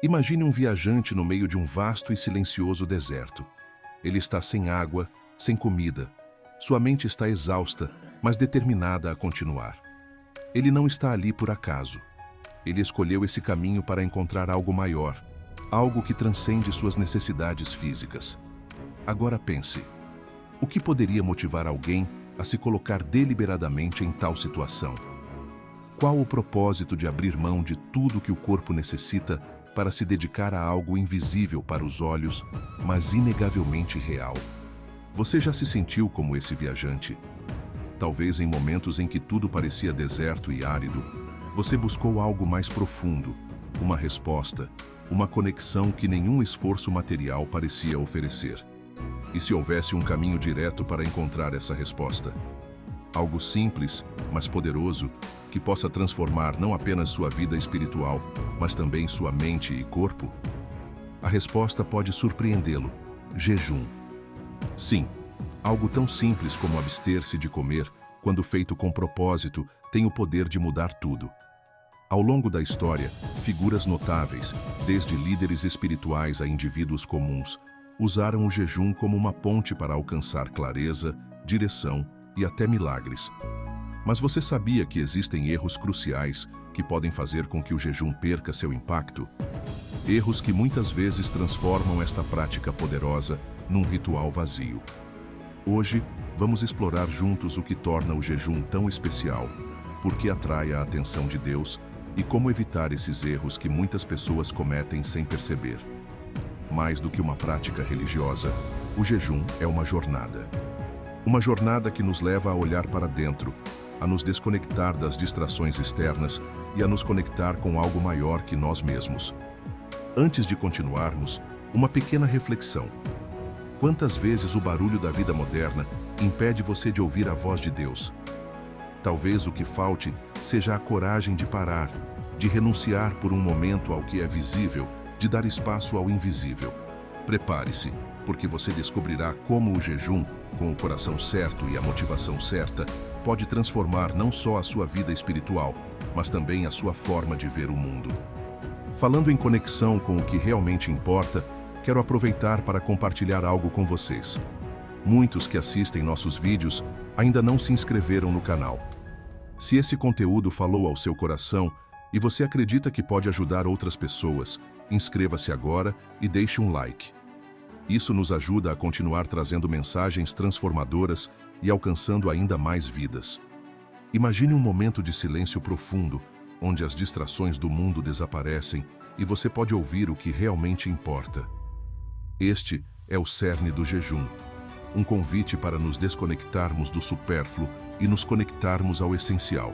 Imagine um viajante no meio de um vasto e silencioso deserto. Ele está sem água, sem comida. Sua mente está exausta, mas determinada a continuar. Ele não está ali por acaso. Ele escolheu esse caminho para encontrar algo maior, algo que transcende suas necessidades físicas. Agora pense, o que poderia motivar alguém a se colocar deliberadamente em tal situação? Qual o propósito de abrir mão de tudo que o corpo necessita para se dedicar a algo invisível para os olhos, mas inegavelmente real? Você já se sentiu como esse viajante? Talvez em momentos em que tudo parecia deserto e árido, você buscou algo mais profundo, uma resposta, uma conexão que nenhum esforço material parecia oferecer. E se houvesse um caminho direto para encontrar essa resposta? Algo simples, mas poderoso, que possa transformar não apenas sua vida espiritual, mas também sua mente e corpo? A resposta pode surpreendê-lo: jejum. Sim, algo tão simples como abster-se de comer, quando feito com propósito, tem o poder de mudar tudo. Ao longo da história, figuras notáveis, desde líderes espirituais a indivíduos comuns, usaram o jejum como uma ponte para alcançar clareza, direção e até milagres. Mas você sabia que existem erros cruciais que podem fazer com que o jejum perca seu impacto? Erros que muitas vezes transformam esta prática poderosa num ritual vazio. Hoje, vamos explorar juntos o que torna o jejum tão especial, por que atrai a atenção de Deus e como evitar esses erros que muitas pessoas cometem sem perceber. Mais do que uma prática religiosa, o jejum é uma jornada. Uma jornada que nos leva a olhar para dentro, a nos desconectar das distrações externas e a nos conectar com algo maior que nós mesmos. Antes de continuarmos, uma pequena reflexão. Quantas vezes o barulho da vida moderna impede você de ouvir a voz de Deus? Talvez o que falte seja a coragem de parar, de renunciar por um momento ao que é visível, de dar espaço ao invisível. Prepare-se, porque você descobrirá como o jejum, com o coração certo e a motivação certa, pode transformar não só a sua vida espiritual, mas também a sua forma de ver o mundo. Falando em conexão com o que realmente importa, quero aproveitar para compartilhar algo com vocês. Muitos que assistem nossos vídeos ainda não se inscreveram no canal. Se esse conteúdo falou ao seu coração e você acredita que pode ajudar outras pessoas, inscreva-se agora e deixe um like. Isso nos ajuda a continuar trazendo mensagens transformadoras e alcançando ainda mais vidas. Imagine um momento de silêncio profundo, onde as distrações do mundo desaparecem e você pode ouvir o que realmente importa. Este é o cerne do jejum, um convite para nos desconectarmos do supérfluo e nos conectarmos ao essencial.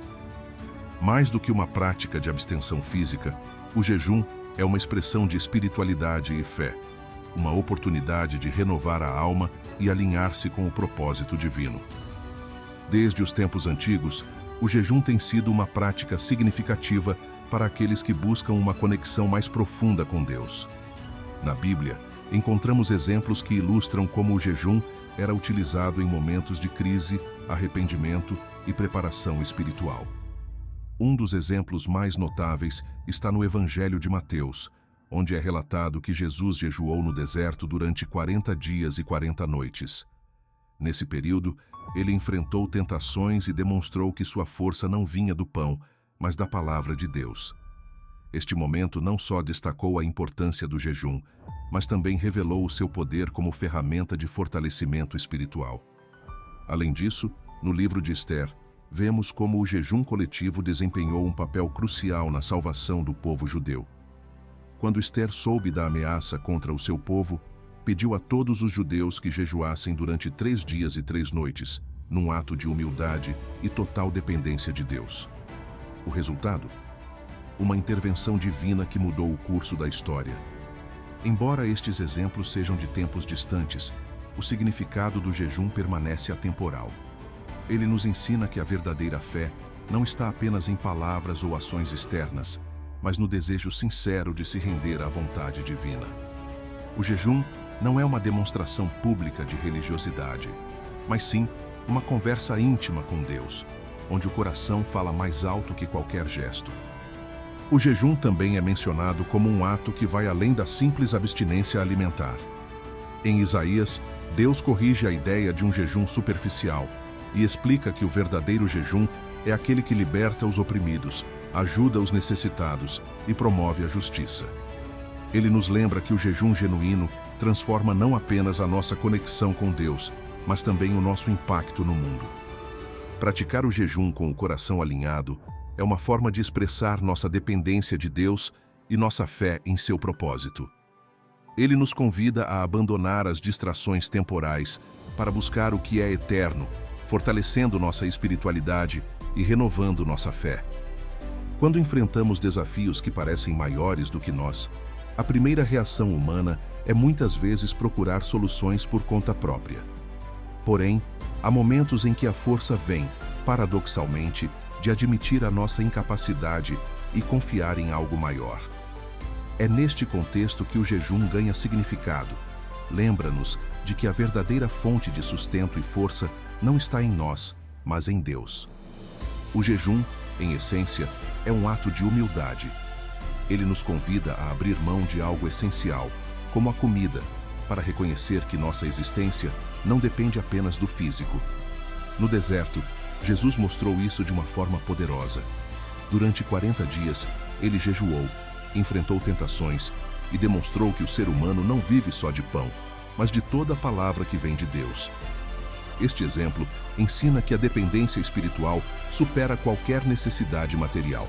Mais do que uma prática de abstenção física, o jejum é uma expressão de espiritualidade e fé, uma oportunidade de renovar a alma e alinhar-se com o propósito divino. Desde os tempos antigos, o jejum tem sido uma prática significativa para aqueles que buscam uma conexão mais profunda com Deus. Na Bíblia, encontramos exemplos que ilustram como o jejum era utilizado em momentos de crise, arrependimento e preparação espiritual. Um dos exemplos mais notáveis está no Evangelho de Mateus, onde é relatado que Jesus jejuou no deserto durante 40 dias e 40 noites. Nesse período, ele enfrentou tentações e demonstrou que sua força não vinha do pão, mas da palavra de Deus. Este momento não só destacou a importância do jejum, mas também revelou o seu poder como ferramenta de fortalecimento espiritual. Além disso, no livro de Esther, vemos como o jejum coletivo desempenhou um papel crucial na salvação do povo judeu. Quando Esther soube da ameaça contra o seu povo, pediu a todos os judeus que jejuassem durante 3 dias e 3 noites, num ato de humildade e total dependência de Deus. O resultado? Uma intervenção divina que mudou o curso da história. Embora estes exemplos sejam de tempos distantes, o significado do jejum permanece atemporal. Ele nos ensina que a verdadeira fé não está apenas em palavras ou ações externas, mas no desejo sincero de se render à vontade divina. O jejum não é uma demonstração pública de religiosidade, mas sim uma conversa íntima com Deus, onde o coração fala mais alto que qualquer gesto. O jejum também é mencionado como um ato que vai além da simples abstinência alimentar. Em Isaías, Deus corrige a ideia de um jejum superficial e explica que o verdadeiro jejum é aquele que liberta os oprimidos, ajuda os necessitados e promove a justiça. Ele nos lembra que o jejum genuíno transforma não apenas a nossa conexão com Deus, mas também o nosso impacto no mundo. Praticar o jejum com o coração alinhado é uma forma de expressar nossa dependência de Deus e nossa fé em seu propósito. Ele nos convida a abandonar as distrações temporais para buscar o que é eterno, fortalecendo nossa espiritualidade e renovando nossa fé. Quando enfrentamos desafios que parecem maiores do que nós, a primeira reação humana é muitas vezes procurar soluções por conta própria. Porém, há momentos em que a força vem, paradoxalmente, de admitir a nossa incapacidade e confiar em algo maior. É neste contexto que o jejum ganha significado. Lembra-nos de que a verdadeira fonte de sustento e força não está em nós, mas em Deus. O jejum, em essência, é um ato de humildade. Ele nos convida a abrir mão de algo essencial, como a comida, para reconhecer que nossa existência não depende apenas do físico. No deserto, Jesus mostrou isso de uma forma poderosa. Durante 40 dias, ele jejuou, enfrentou tentações e demonstrou que o ser humano não vive só de pão, mas de toda a palavra que vem de Deus. Este exemplo ensina que a dependência espiritual supera qualquer necessidade material.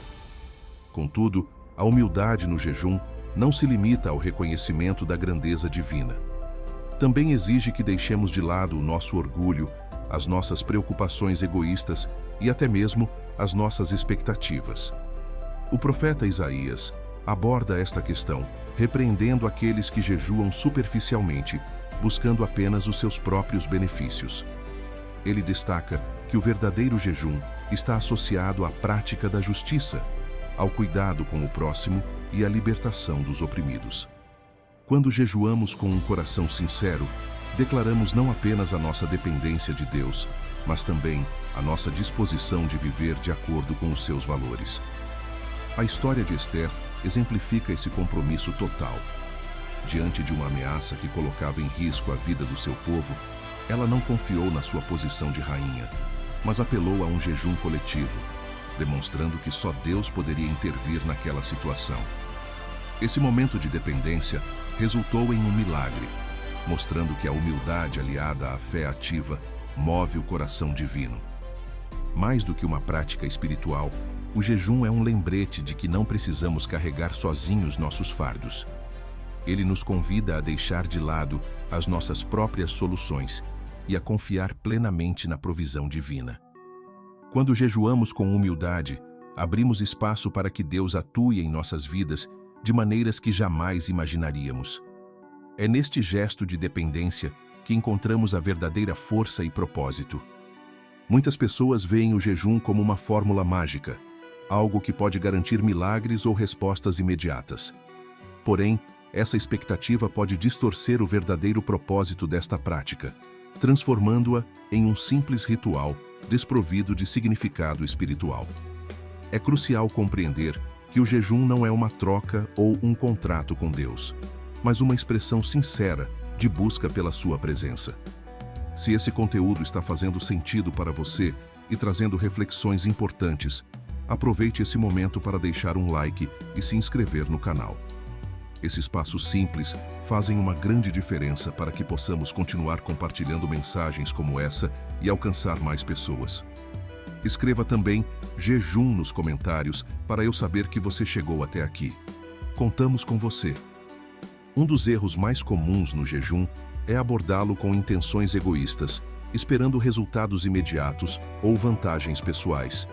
Contudo, a humildade no jejum não se limita ao reconhecimento da grandeza divina. Também exige que deixemos de lado o nosso orgulho, as nossas preocupações egoístas e até mesmo as nossas expectativas. O profeta Isaías aborda esta questão, repreendendo aqueles que jejuam superficialmente, buscando apenas os seus próprios benefícios. Ele destaca que o verdadeiro jejum está associado à prática da justiça, ao cuidado com o próximo e à libertação dos oprimidos. Quando jejuamos com um coração sincero, declaramos não apenas a nossa dependência de Deus, mas também a nossa disposição de viver de acordo com os seus valores. A história de Esther exemplifica esse compromisso total. Diante de uma ameaça que colocava em risco a vida do seu povo, ela não confiou na sua posição de rainha, mas apelou a um jejum coletivo, demonstrando que só Deus poderia intervir naquela situação. Esse momento de dependência resultou em um milagre, mostrando que a humildade aliada à fé ativa move o coração divino. Mais do que uma prática espiritual, o jejum é um lembrete de que não precisamos carregar sozinhos nossos fardos. Ele nos convida a deixar de lado as nossas próprias soluções e a confiar plenamente na provisão divina. Quando jejuamos com humildade, abrimos espaço para que Deus atue em nossas vidas de maneiras que jamais imaginaríamos. É neste gesto de dependência que encontramos a verdadeira força e propósito. Muitas pessoas veem o jejum como uma fórmula mágica, algo que pode garantir milagres ou respostas imediatas. Porém, essa expectativa pode distorcer o verdadeiro propósito desta prática, transformando-a em um simples ritual desprovido de significado espiritual. É crucial compreender que o jejum não é uma troca ou um contrato com Deus, mas uma expressão sincera de busca pela sua presença. Se esse conteúdo está fazendo sentido para você e trazendo reflexões importantes, aproveite esse momento para deixar um like e se inscrever no canal. Esses passos simples fazem uma grande diferença para que possamos continuar compartilhando mensagens como essa e alcançar mais pessoas. Escreva também jejum nos comentários para eu saber que você chegou até aqui. Contamos com você. Um dos erros mais comuns no jejum é abordá-lo com intenções egoístas, esperando resultados imediatos ou vantagens pessoais.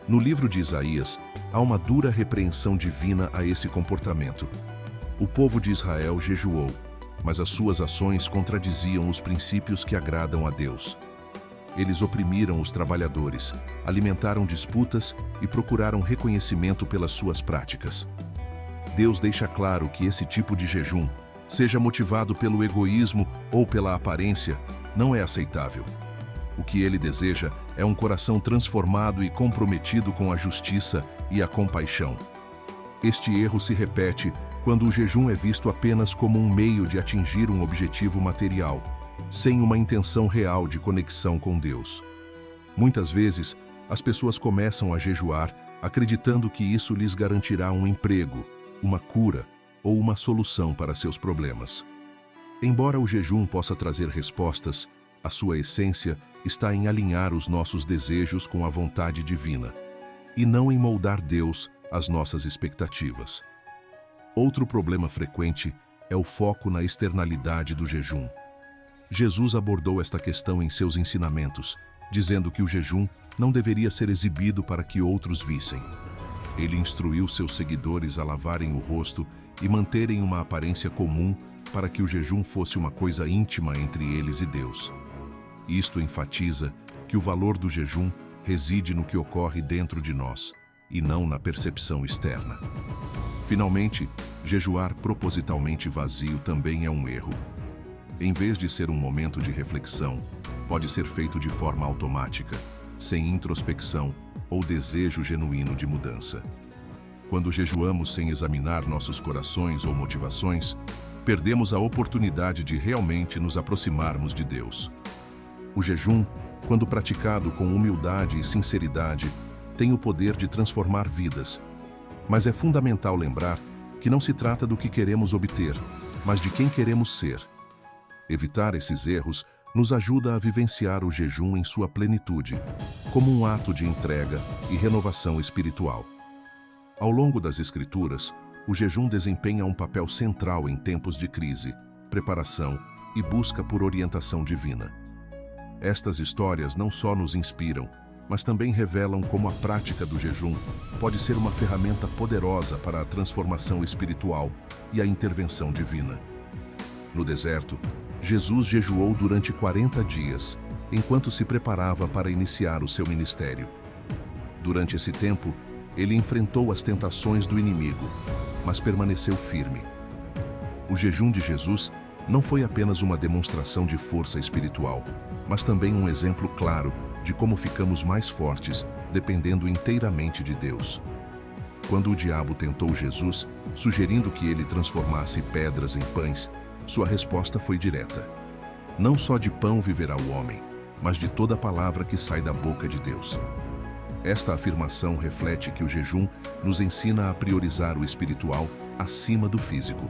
No livro de Isaías, há uma dura repreensão divina a esse comportamento. O povo de Israel jejuou, mas as suas ações contradiziam os princípios que agradam a Deus. Eles oprimiram os trabalhadores, alimentaram disputas e procuraram reconhecimento pelas suas práticas. Deus deixa claro que esse tipo de jejum, seja motivado pelo egoísmo ou pela aparência, não é aceitável. O que ele deseja é um coração transformado e comprometido com a justiça e a compaixão. Este erro se repete quando o jejum é visto apenas como um meio de atingir um objetivo material, sem uma intenção real de conexão com Deus. Muitas vezes, as pessoas começam a jejuar acreditando que isso lhes garantirá um emprego, uma cura ou uma solução para seus problemas. Embora o jejum possa trazer respostas, a sua essência está em alinhar os nossos desejos com a vontade divina, e não em moldar Deus às nossas expectativas. Outro problema frequente é o foco na externalidade do jejum. Jesus abordou esta questão em seus ensinamentos, dizendo que o jejum não deveria ser exibido para que outros vissem. Ele instruiu seus seguidores a lavarem o rosto e manterem uma aparência comum para que o jejum fosse uma coisa íntima entre eles e Deus. Isto enfatiza que o valor do jejum reside no que ocorre dentro de nós, e não na percepção externa. Finalmente, jejuar propositalmente vazio também é um erro. Em vez de ser um momento de reflexão, pode ser feito de forma automática, sem introspecção ou desejo genuíno de mudança. Quando jejuamos sem examinar nossos corações ou motivações, perdemos a oportunidade de realmente nos aproximarmos de Deus. O jejum, quando praticado com humildade e sinceridade, tem o poder de transformar vidas. Mas é fundamental lembrar que não se trata do que queremos obter, mas de quem queremos ser. Evitar esses erros nos ajuda a vivenciar o jejum em sua plenitude, como um ato de entrega e renovação espiritual. Ao longo das Escrituras, o jejum desempenha um papel central em tempos de crise, preparação e busca por orientação divina. Estas histórias não só nos inspiram, mas também revelam como a prática do jejum pode ser uma ferramenta poderosa para a transformação espiritual e a intervenção divina. No deserto, Jesus jejuou durante 40 dias, enquanto se preparava para iniciar o seu ministério. Durante esse tempo, ele enfrentou as tentações do inimigo, mas permaneceu firme. O jejum de Jesus não foi apenas uma demonstração de força espiritual, mas também um exemplo claro de como ficamos mais fortes dependendo inteiramente de Deus. Quando o diabo tentou Jesus, sugerindo que ele transformasse pedras em pães, sua resposta foi direta: não só de pão viverá o homem, mas de toda palavra que sai da boca de Deus. Esta afirmação reflete que o jejum nos ensina a priorizar o espiritual acima do físico.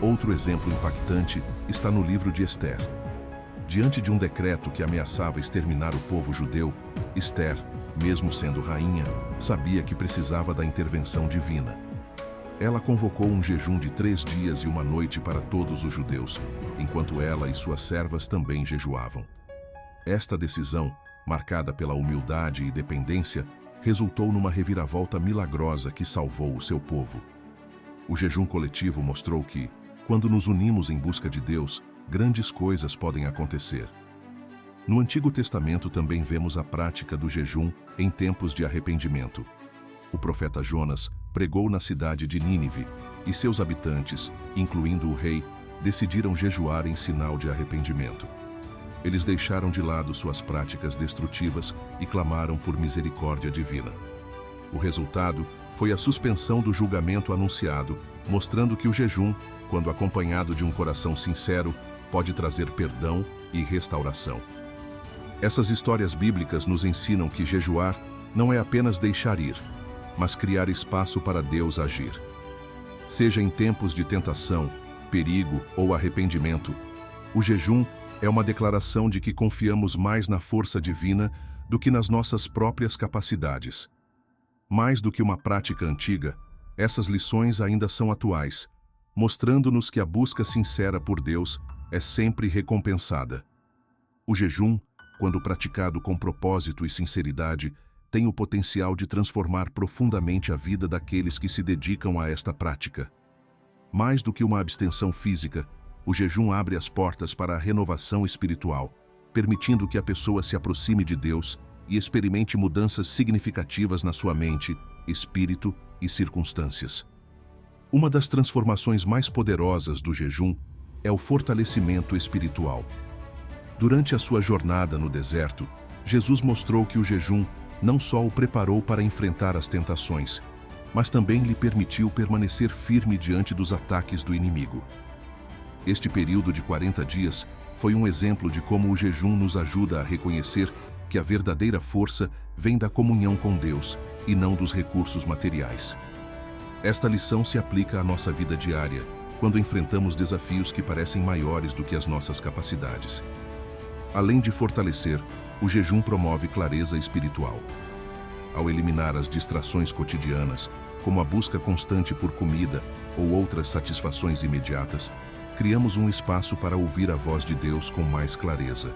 Outro exemplo impactante está no livro de Ester. Diante de um decreto que ameaçava exterminar o povo judeu, Ester, mesmo sendo rainha, sabia que precisava da intervenção divina. Ela convocou um jejum de 3 dias e 1 noite para todos os judeus, enquanto ela e suas servas também jejuavam. Esta decisão, marcada pela humildade e dependência, resultou numa reviravolta milagrosa que salvou o seu povo. O jejum coletivo mostrou que, quando nos unimos em busca de Deus, grandes coisas podem acontecer. No Antigo Testamento também vemos a prática do jejum em tempos de arrependimento. O profeta Jonas pregou na cidade de Nínive, e seus habitantes, incluindo o rei, decidiram jejuar em sinal de arrependimento. Eles deixaram de lado suas práticas destrutivas e clamaram por misericórdia divina. O resultado foi a suspensão do julgamento anunciado, mostrando que o jejum, quando acompanhado de um coração sincero, pode trazer perdão e restauração. Essas histórias bíblicas nos ensinam que jejuar não é apenas deixar ir, mas criar espaço para Deus agir. Seja em tempos de tentação, perigo ou arrependimento, o jejum é uma declaração de que confiamos mais na força divina do que nas nossas próprias capacidades. Mais do que uma prática antiga, essas lições ainda são atuais, mostrando-nos que a busca sincera por Deus é sempre recompensada. O jejum, quando praticado com propósito e sinceridade, tem o potencial de transformar profundamente a vida daqueles que se dedicam a esta prática. Mais do que uma abstenção física, o jejum abre as portas para a renovação espiritual, permitindo que a pessoa se aproxime de Deus e experimente mudanças significativas na sua mente, espírito e circunstâncias. Uma das transformações mais poderosas do jejum é o fortalecimento espiritual. Durante a sua jornada no deserto, Jesus mostrou que o jejum não só o preparou para enfrentar as tentações, mas também lhe permitiu permanecer firme diante dos ataques do inimigo. Este período de 40 dias foi um exemplo de como o jejum nos ajuda a reconhecer que a verdadeira força vem da comunhão com Deus e não dos recursos materiais. Esta lição se aplica à nossa vida diária, quando enfrentamos desafios que parecem maiores do que as nossas capacidades. Além de fortalecer, o jejum promove clareza espiritual. Ao eliminar as distrações cotidianas, como a busca constante por comida ou outras satisfações imediatas, criamos um espaço para ouvir a voz de Deus com mais clareza.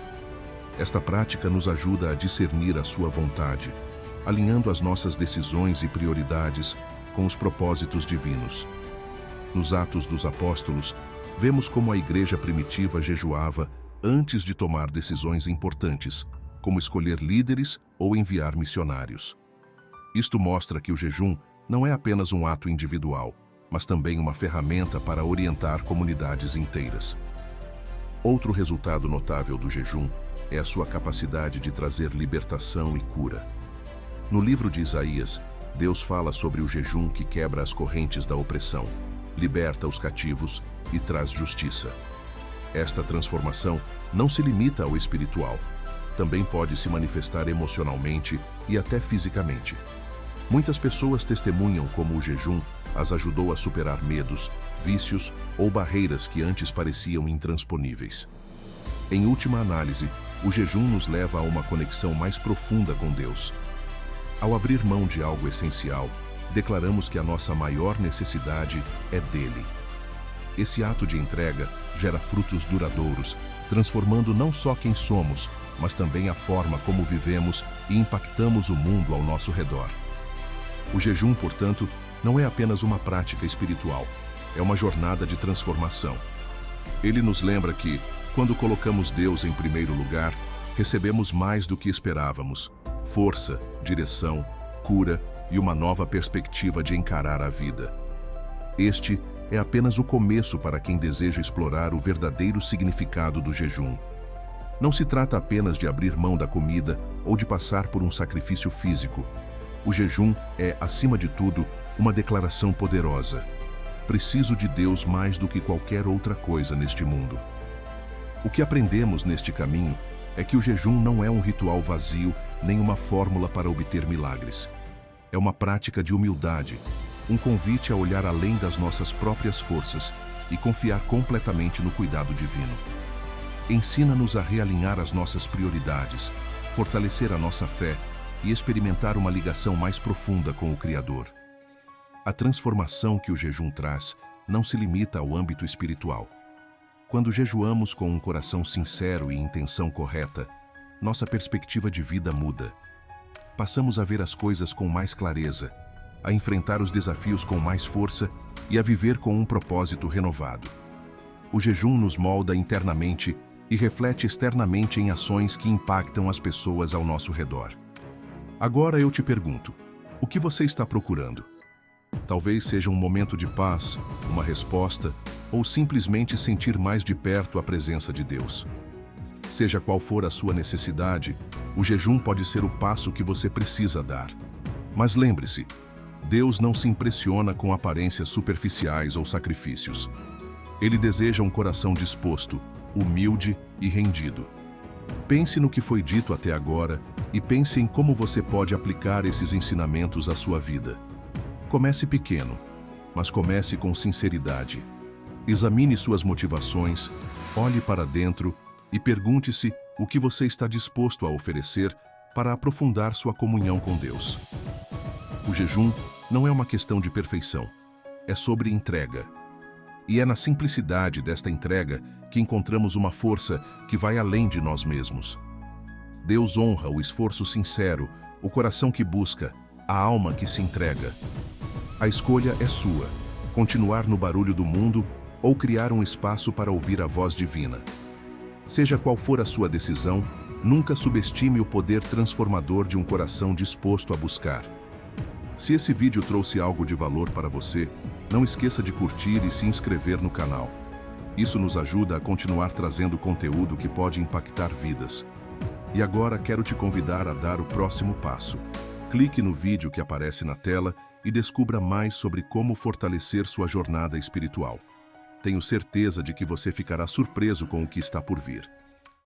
Esta prática nos ajuda a discernir a sua vontade, alinhando as nossas decisões e prioridades com os propósitos divinos. Nos Atos dos Apóstolos, vemos como a igreja primitiva jejuava antes de tomar decisões importantes, como escolher líderes ou enviar missionários. Isto mostra que o jejum não é apenas um ato individual, mas também uma ferramenta para orientar comunidades inteiras. Outro resultado notável do jejum é a sua capacidade de trazer libertação e cura. No livro de Isaías, Deus fala sobre o jejum que quebra as correntes da opressão, liberta os cativos e traz justiça. Esta transformação não se limita ao espiritual, também pode se manifestar emocionalmente e até fisicamente. Muitas pessoas testemunham como o jejum as ajudou a superar medos, vícios ou barreiras que antes pareciam intransponíveis. Em última análise, o jejum nos leva a uma conexão mais profunda com Deus. Ao abrir mão de algo essencial, declaramos que a nossa maior necessidade é dele. Esse ato de entrega gera frutos duradouros, transformando não só quem somos, mas também a forma como vivemos e impactamos o mundo ao nosso redor. O jejum, portanto, não é apenas uma prática espiritual, é uma jornada de transformação. Ele nos lembra que, quando colocamos Deus em primeiro lugar, recebemos mais do que esperávamos: força, direção, cura e uma nova perspectiva de encarar a vida. Este é apenas o começo para quem deseja explorar o verdadeiro significado do jejum. Não se trata apenas de abrir mão da comida ou de passar por um sacrifício físico. O jejum é, acima de tudo, uma declaração poderosa. Preciso de Deus mais do que qualquer outra coisa neste mundo. O que aprendemos neste caminho é que o jejum não é um ritual vazio nem uma fórmula para obter milagres. É uma prática de humildade, um convite a olhar além das nossas próprias forças e confiar completamente no cuidado divino. Ensina-nos a realinhar as nossas prioridades, fortalecer a nossa fé e experimentar uma ligação mais profunda com o Criador. A transformação que o jejum traz não se limita ao âmbito espiritual. Quando jejuamos com um coração sincero e intenção correta, nossa perspectiva de vida muda. Passamos a ver as coisas com mais clareza, a enfrentar os desafios com mais força e a viver com um propósito renovado. O jejum nos molda internamente e reflete externamente em ações que impactam as pessoas ao nosso redor. Agora eu te pergunto, o que você está procurando? Talvez seja um momento de paz, uma resposta, ou simplesmente sentir mais de perto a presença de Deus. Seja qual for a sua necessidade, o jejum pode ser o passo que você precisa dar. Mas lembre-se, Deus não se impressiona com aparências superficiais ou sacrifícios. Ele deseja um coração disposto, humilde e rendido. Pense no que foi dito até agora e pense em como você pode aplicar esses ensinamentos à sua vida. Comece pequeno, mas comece com sinceridade. Examine suas motivações, olhe para dentro e pergunte-se o que você está disposto a oferecer para aprofundar sua comunhão com Deus. O jejum não é uma questão de perfeição, é sobre entrega. E é na simplicidade desta entrega que encontramos uma força que vai além de nós mesmos. Deus honra o esforço sincero, o coração que busca, a alma que se entrega. A escolha é sua: continuar no barulho do mundo ou criar um espaço para ouvir a voz divina. Seja qual for a sua decisão, nunca subestime o poder transformador de um coração disposto a buscar. Se esse vídeo trouxe algo de valor para você, não esqueça de curtir e se inscrever no canal. Isso nos ajuda a continuar trazendo conteúdo que pode impactar vidas. E agora quero te convidar a dar o próximo passo. Clique no vídeo que aparece na tela e descubra mais sobre como fortalecer sua jornada espiritual. Tenho certeza de que você ficará surpreso com o que está por vir.